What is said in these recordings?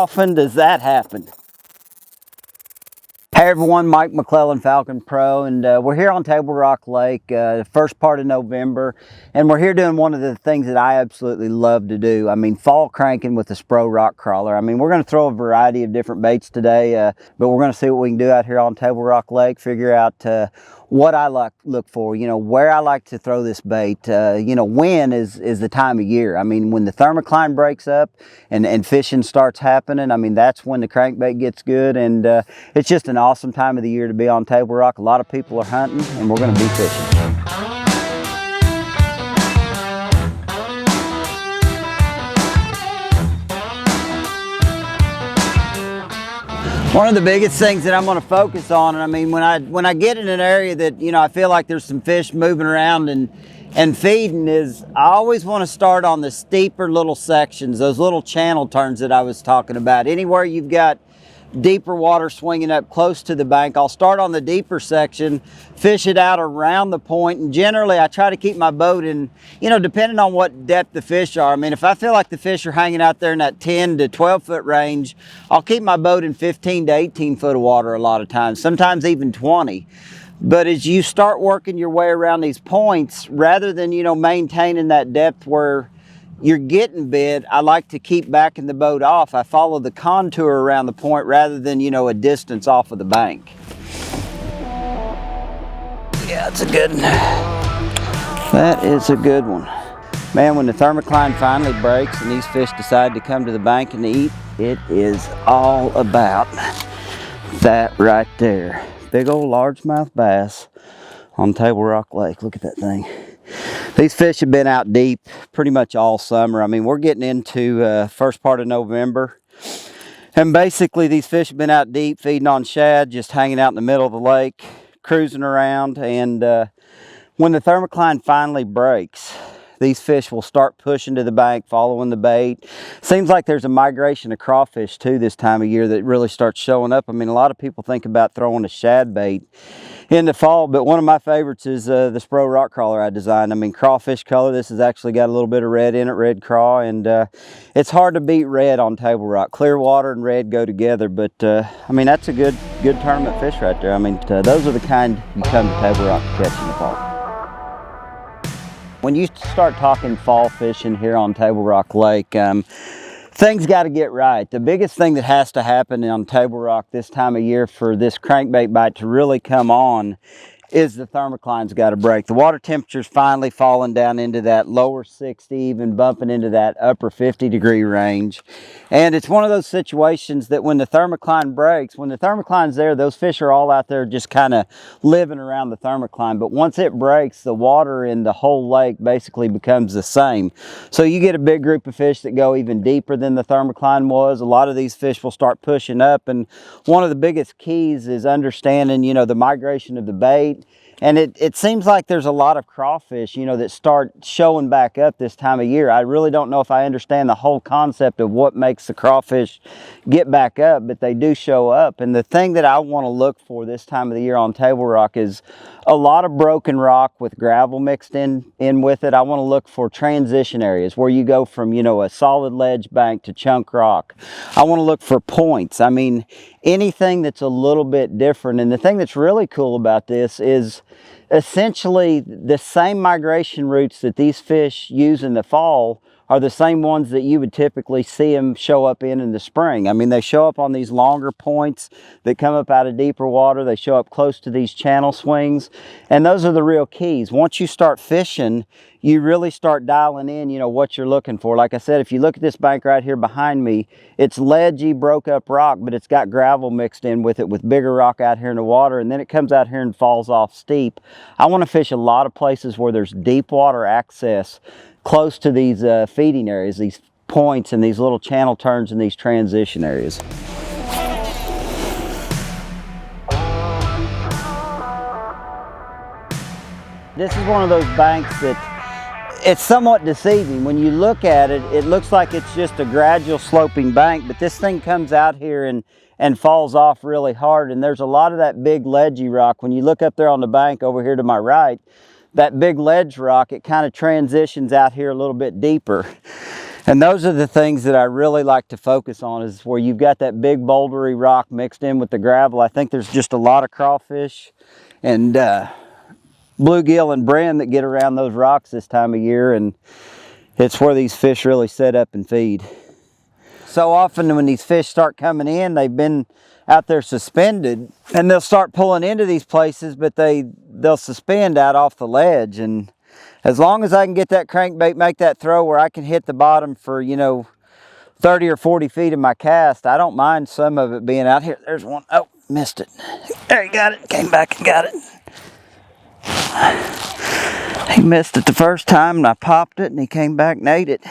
often does that happen? Hey everyone, Mike McClelland, Falcon Pro, and we're here on Table Rock Lake, the first part of November, and we're here doing one of the things that I absolutely love to do. I mean, fall cranking with the Spro rock crawler. I mean, we're going to throw a variety of different baits today, but we're going to see what we can do out here on Table Rock Lake, figure out what I look for, you know, where I like to throw this bait. You know, when is the time of year. I mean, when the thermocline breaks up and fishing starts happening, I mean, that's when the crankbait gets good, and it's just an awesome time of the year to be on Table Rock. A lot of people are hunting, and we're going to be fishing. One of the biggest things that I'm going to focus on, and I mean, when I get in an area that, you know, I feel like there's some fish moving around and feeding, is I always want to start on the steeper little sections, those little channel turns that I was talking about. Anywhere you've got deeper water swinging up close to the bank, I'll start on the deeper section, fish it out around the point, and generally I try to keep my boat in, you know, depending on what depth the fish are. I mean, if I feel like the fish are hanging out there in that 10 to 12 foot range, I'll keep my boat in 15 to 18 foot of water a lot of times, sometimes even 20. But as you start working your way around these points, rather than, you know, maintaining that depth where you're getting bit, I like to keep backing the boat off. I follow the contour around the point rather than, you know, a distance off of the bank. Yeah, it's a good one. That is a good one. Man, when the thermocline finally breaks and these fish decide to come to the bank and eat, it is all about that right there. Big old largemouth bass on Table Rock Lake. Look at that thing. These fish have been out deep pretty much all summer. I mean, we're getting into first part of November. And basically these fish have been out deep feeding on shad, just hanging out in the middle of the lake, cruising around. And when the thermocline finally breaks, these fish will start pushing to the bank, following the bait. Seems like there's a migration of crawfish too this time of year that really starts showing up. I mean, a lot of people think about throwing a shad bait in the fall, but one of my favorites is the Spro rock crawler I designed. I mean, crawfish color. This has actually got a little bit of red in it, red craw, and it's hard to beat red on Table Rock. Clear water and red go together, but I mean, that's a good tournament fish right there. I mean, those are the kind you come to Table Rock to catch in the fall. When you start talking fall fishing here on Table Rock Lake, things got to get right. The biggest thing that has to happen on Table Rock this time of year for this crankbait bite to really come on is the thermocline's got to break. The water temperature's finally falling down into that lower 60, even bumping into that upper 50 degree range. And it's one of those situations that when the thermocline breaks, when the thermocline's there, those fish are all out there just kind of living around the thermocline. But once it breaks, the water in the whole lake basically becomes the same. So you get a big group of fish that go even deeper than the thermocline was. A lot of these fish will start pushing up. And one of the biggest keys is understanding, you know, the migration of the bait. And it seems like there's a lot of crawfish, you know, that start showing back up this time of year. I really don't know if I understand the whole concept of what makes the crawfish get back up, but they do show up. And the thing that I want to look for this time of the year on Table Rock is a lot of broken rock with gravel mixed in with it. I want to look for transition areas where you go from, you know, a solid ledge bank to chunk rock. I want to look for points. I mean, anything that's a little bit different. And the thing that's really cool about this is essentially the same migration routes that these fish use in the fall are the same ones that you would typically see them show up in the spring. I mean, they show up on these longer points that come up out of deeper water. They show up close to these channel swings, and those are the real keys. Once you start fishing, you really start dialing in, you know, what you're looking for. Like I said, if you look at this bank right here behind me, it's ledgy, broke up rock, but it's got gravel mixed in with it, with bigger rock out here in the water, and then it comes out here and falls off steep. I want to fish a lot of places where there's deep water access close to these feeding areas, these points and these little channel turns and these transition areas. This is one of those banks that it's somewhat deceiving. When you look at it, it looks like it's just a gradual sloping bank, but this thing comes out here and falls off really hard, and there's a lot of that big ledgy rock. When you look up there on the bank over here to my right, that big ledge rock, it kind of transitions out here a little bit deeper. And those are the things that I really like to focus on, is where you've got that big bouldery rock mixed in with the gravel. I think there's just a lot of crawfish and bluegill and bren that get around those rocks this time of year, and it's where these fish really set up and feed. So often when these fish start coming in, they've been out there suspended, and they'll start pulling into these places, but they'll suspend out off the ledge. And as long as I can get that crankbait, make that throw where I can hit the bottom for, you know, 30 or 40 feet of my cast, I don't mind some of it being out here. There's one. Oh, missed it. There, he got it. Came back and got it. He missed it the first time, and I popped it, and he came back and ate it.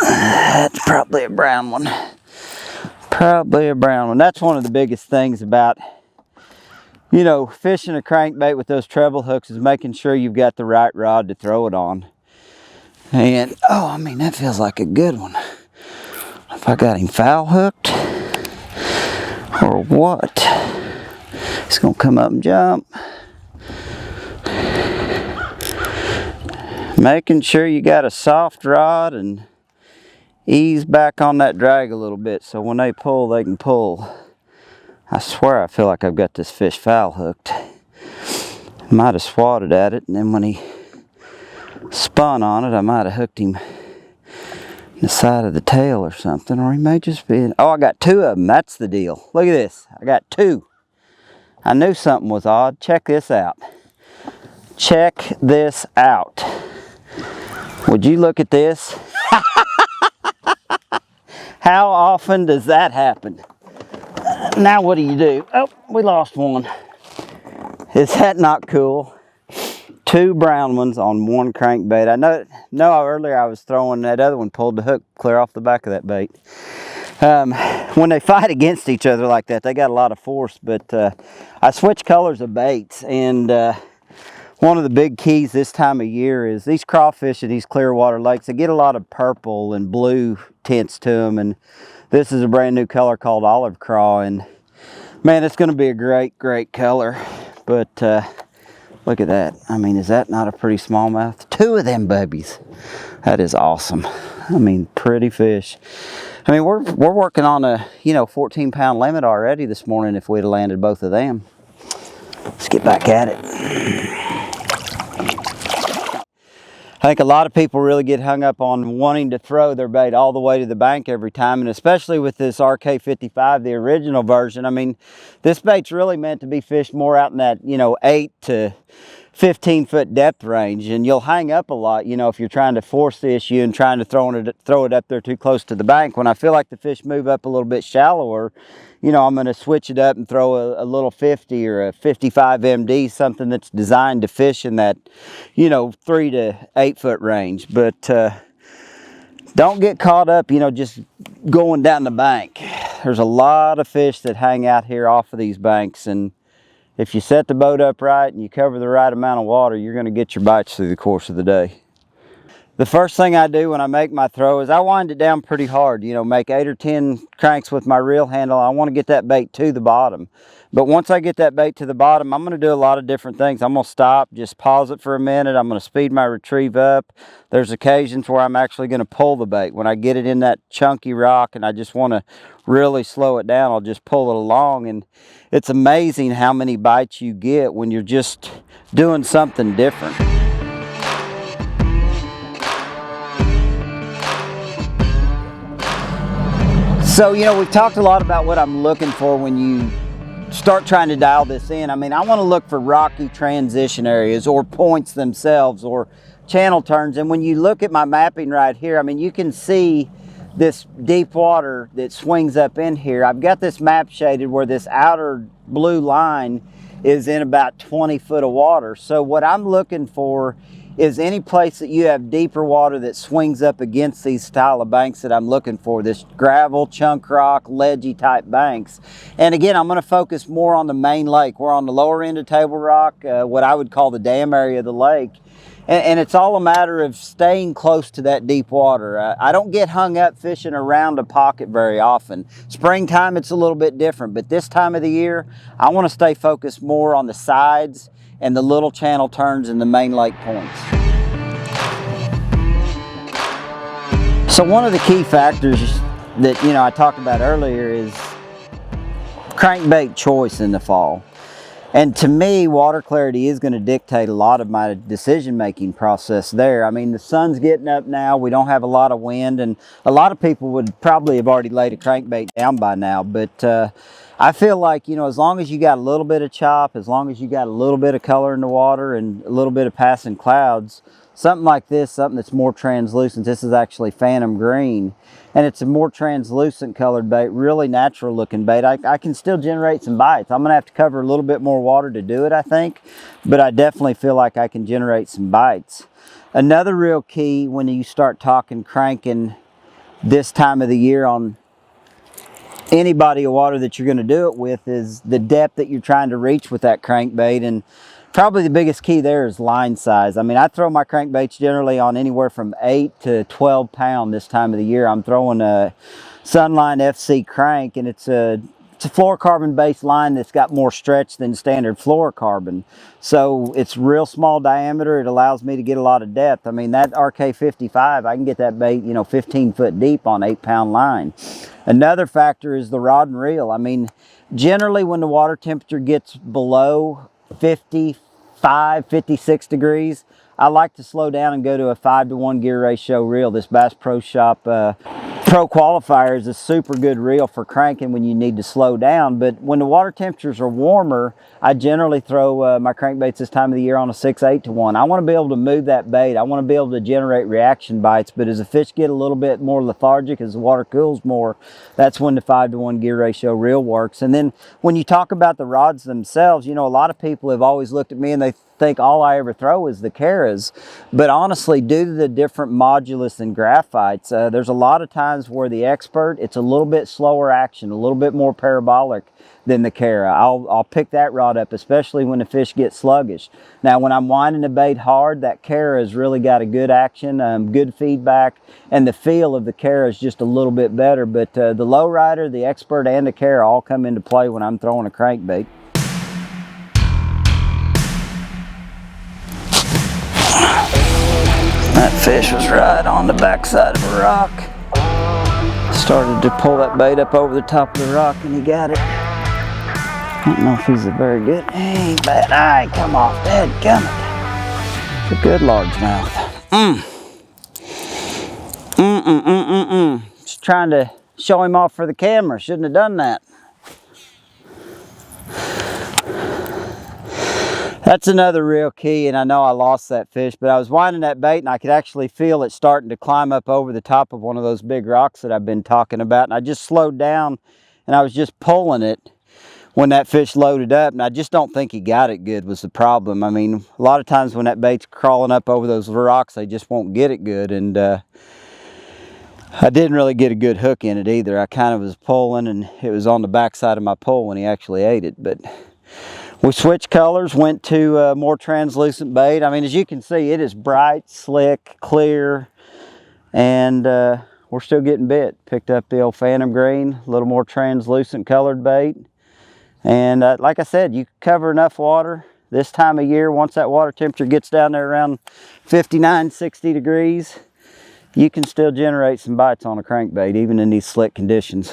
That's probably a brown one. Probably a brown one. That's one of the biggest things about, you know, fishing a crankbait with those treble hooks, is making sure you've got the right rod to throw it on. And, oh, I mean, that feels like a good one. If I got him foul hooked or what? He's gonna come up and jump. Making sure you got a soft rod and ease back on that drag a little bit, so when they pull, they can pull. I swear I feel like I've got this fish foul hooked. Might have swatted at it, and then when he spun on it, I might have hooked him in the side of the tail or something, or he may just be... Oh, I got two of them. That's the deal. Look at this. I got two. I knew something was odd. Check this out. Check this out. Would you look at this? How often does that happen? Now what do? Oh, we lost one. Is that not cool? Two brown ones on one crankbait. I know earlier I was throwing, that other one pulled the hook clear off the back of that bait. When they fight against each other like that, they got a lot of force, but I switch colors of baits, and one of the big keys this time of year is these crawfish in these clear water lakes, they get a lot of purple and blue tints to them, and this is a brand new color called olive craw, and man, it's going to be a great color. But look at that. I mean, is that not a pretty smallmouth? Two of them babies. That is awesome. I mean, pretty fish. I mean, we're working on a, you know, 14-pound limit already this morning if we'd have landed both of them. Let's get back at it. I think a lot of people really get hung up on wanting to throw their bait all the way to the bank every time, and especially with this RK55, the original version. I mean, this bait's really meant to be fished more out in that, you know, 8 to 15-foot depth range, and you'll hang up a lot, you know, if you're trying to force the issue and trying to throw it up there too close to the bank. When I feel like the fish move up a little bit shallower, you know, I'm going to switch it up and throw a little 50 or a 55 MD, something that's designed to fish in that, you know, 3 to 8 foot range. But don't get caught up, you know, just going down the bank. There's a lot of fish that hang out here off of these banks, and if you set the boat up right and you cover the right amount of water, you're going to get your bites through the course of the day. The first thing I do when I make my throw is I wind it down pretty hard, you know, make 8 or 10 cranks with my reel handle. I want to get that bait to the bottom. But once I get that bait to the bottom, I'm going to do a lot of different things. I'm going to stop, just pause it for a minute. I'm going to speed my retrieve up. There's occasions where I'm actually going to pull the bait. When I get it in that chunky rock and I just want to really slow it down, I'll just pull it along. And it's amazing how many bites you get when you're just doing something different. So, you know, we've talked a lot about what I'm looking for when you start trying to dial this in. I mean, I want to look for rocky transition areas or points themselves or channel turns. And when you look at my mapping right here, I mean, you can see this deep water that swings up in here. I've got this map shaded where this outer blue line is in about 20 foot of water. So what I'm looking for is any place that you have deeper water that swings up against these style of banks that I'm looking for, this gravel, chunk rock, ledgy type banks. And again, I'm going to focus more on the main lake. We're on the lower end of Table Rock, what I would call the dam area of the lake. And it's all a matter of staying close to that deep water. I don't get hung up fishing around a pocket very often. Springtime, it's a little bit different, but this time of the year, I want to stay focused more on the sides and the little channel turns and the main lake points. So one of the key factors that, I talked about earlier is crankbait choice in the fall. And to me, water clarity is going to dictate a lot of my decision-making process there. I mean, the sun's getting up now. We don't have a lot of wind, and a lot of people would probably have already laid a crankbait down by now. But I feel like, as long as you got a little bit of chop, as long as you got a little bit of color in the water and a little bit of passing clouds, something like this, something that's more translucent. This is actually phantom green, and it's a more translucent colored bait, really natural looking bait. I can still generate some bites. I'm gonna have to cover a little bit more water to do it, I think, but I definitely feel like I can generate some bites. Another real key when you start talking cranking this time of the year on any body of water that you're going to do it with is the depth that you're trying to reach with that crankbait. And probably the biggest key there is line size. I mean, I throw my crankbaits generally on anywhere from 8 to 12 pound this time of the year. I'm throwing a Sunline FC crank, and it's a fluorocarbon based line that's got more stretch than standard fluorocarbon. So it's real small diameter. It allows me to get a lot of depth. I mean, that RK55, I can get that bait, 15 foot deep on 8 pound line. Another factor is the rod and reel. I mean, generally when the water temperature gets below 55, 56 degrees, I like to slow down and go to a 5-to-1 gear ratio reel. This Bass Pro Shop Pro Qualifier is a super good reel for cranking when you need to slow down. But when the water temperatures are warmer, I generally throw my crankbaits this time of the year on a 6-8-to-1. I want to be able to move that bait. I want to be able to generate reaction bites. But as the fish get a little bit more lethargic, as the water cools more, that's when the 5-to-1 gear ratio reel works. And then when you talk about the rods themselves, a lot of people have always looked at me and they think all I ever throw is the Caras, but honestly, due to the different modulus and graphites, there's a lot of times where the expert, it's a little bit slower action, a little bit more parabolic than the Cara. I'll pick that rod up, especially when the fish get sluggish. Now, when I'm winding the bait hard, that Cara has really got a good action, good feedback, and the feel of the Cara is just a little bit better. But the Lowrider, the expert, and the Cara all come into play when I'm throwing a crankbait. That fish was right on the backside of a rock. Started to pull that bait up over the top of the rock, and he got it. I don't know if he's a very good. Hey, bad eye, come off, dadgummit. It's a good largemouth. Just trying to show him off for the camera. Shouldn't have done that. That's another real key, and I know I lost that fish, but I was winding that bait and I could actually feel it starting to climb up over the top of one of those big rocks that I've been talking about, and I just slowed down and I was just pulling it when that fish loaded up, and I just don't think he got it good was the problem. I mean, a lot of times when that bait's crawling up over those rocks, they just won't get it good, and I didn't really get a good hook in it either. I kind of was pulling, and it was on the backside of my pole when he actually ate it, but we switched colors, went to more translucent bait. I mean, as you can see, it is bright, slick, clear, and we're still getting bit. Picked up the old phantom green, a little more translucent colored bait. And like I said, you cover enough water this time of year. Once that water temperature gets down there around 59, 60 degrees, you can still generate some bites on a crankbait, even in these slick conditions.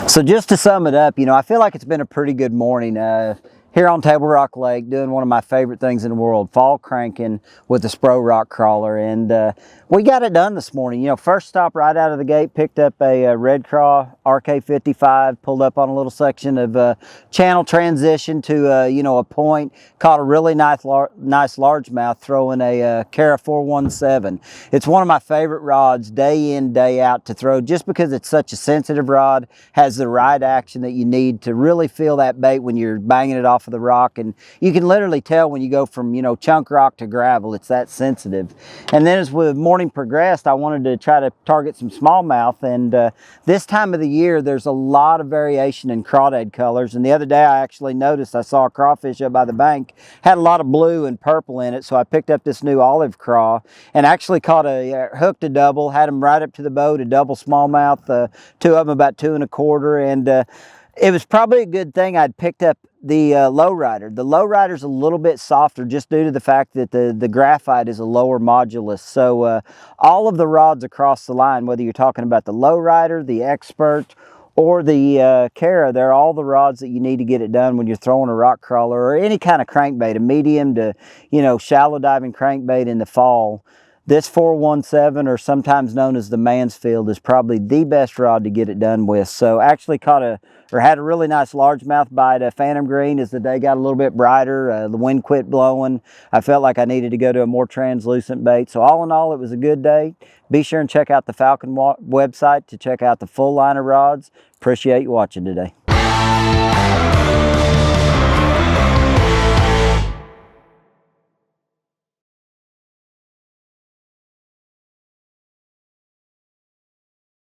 So just to sum it up, I feel like it's been a pretty good morning here on Table Rock Lake, doing one of my favorite things in the world, fall cranking with the Spro rock crawler. And we got it done this morning. First stop right out of the gate, picked up a Red Craw RK55, pulled up on a little section of channel transition to a point, caught a really nice largemouth throwing a Cara 417. It's one of my favorite rods day in, day out to throw, just because it's such a sensitive rod, has the right action that you need to really feel that bait when you're banging it off of the rock. And you can literally tell when you go from chunk rock to gravel, it's that sensitive. And then as the morning progressed, I wanted to try to target some smallmouth, and this time of the year there's a lot of variation in crawdad colors. And the other day I actually noticed, I saw a crawfish up by the bank, had a lot of blue and purple in it, so I picked up this new olive craw and actually caught hooked a double, had them right up to the boat, a double smallmouth, two of them about 2 1/4, and It was probably a good thing I'd picked up the Lowrider. The Lowrider's a little bit softer just due to the fact that the graphite is a lower modulus. So all of the rods across the line, whether you're talking about the Lowrider, the Expert, or the Cara, they're all the rods that you need to get it done when you're throwing a rock crawler or any kind of crankbait, a medium to, you know, shallow diving crankbait in the fall. This 417, or sometimes known as the Mansfield, is probably the best rod to get it done with. So actually had a really nice largemouth bite, a Phantom Green, as the day got a little bit brighter. The wind quit blowing. I felt like I needed to go to a more translucent bait. So all in all, it was a good day. Be sure and check out the Falcon website to check out the full line of rods. Appreciate you watching today.